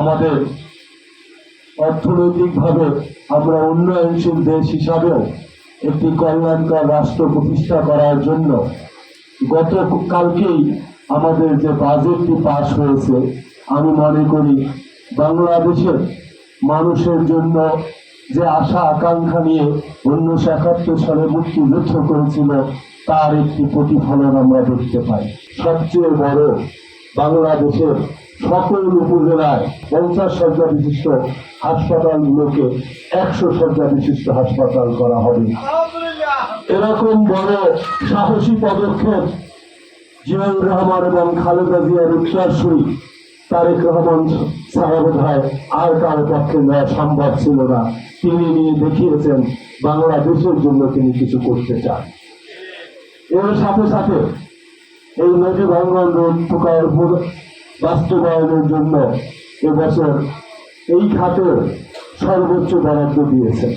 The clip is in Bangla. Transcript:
আমাদের অর্থনৈতিকভাবে আমরা উন্নয়নশীল দেশ হিসাবেও একটি কল্যাণকর রাষ্ট্র প্রতিষ্ঠা করার জন্য গতকালকেই আমাদের যে বাজেটটি পাস হয়েছে, আমি মনে করি বাংলাদেশের মানুষের জন্য যে আশা আকাঙ্ক্ষা নিয়ে 1971 সালে মুক্তিযুদ্ধ করেছিল তার একটি প্রতিফলন আমরা দেখতে পাই। সবচেয়ে বড় বাংলাদেশের সকল উপজেলায় 50 শয্যা বিশিষ্ট হাসপাতালগুলোকে 100 শয্যা বিশিষ্ট হাসপাতাল করা হবে। এরকম বড় সাহসী পদক্ষেপ জিয়াউর রহমান এবং খালেদা জিয়ার উত্তরসূরি তারেক রহমান সাহেব বোধহয় আর কারো পক্ষে নেওয়া সম্ভব ছিল না। তিনি নিয়ে দেখিয়েছেন বাংলাদেশের জন্য তিনি কিছু করতে চান। এর সাথে সাথে এই নদী ভাঙ্গন রোধ প্রকল্প বাস্তবায়নের জন্য এবছর এই খাতে সর্বোচ্চ বরাদ্দ দিয়েছেন।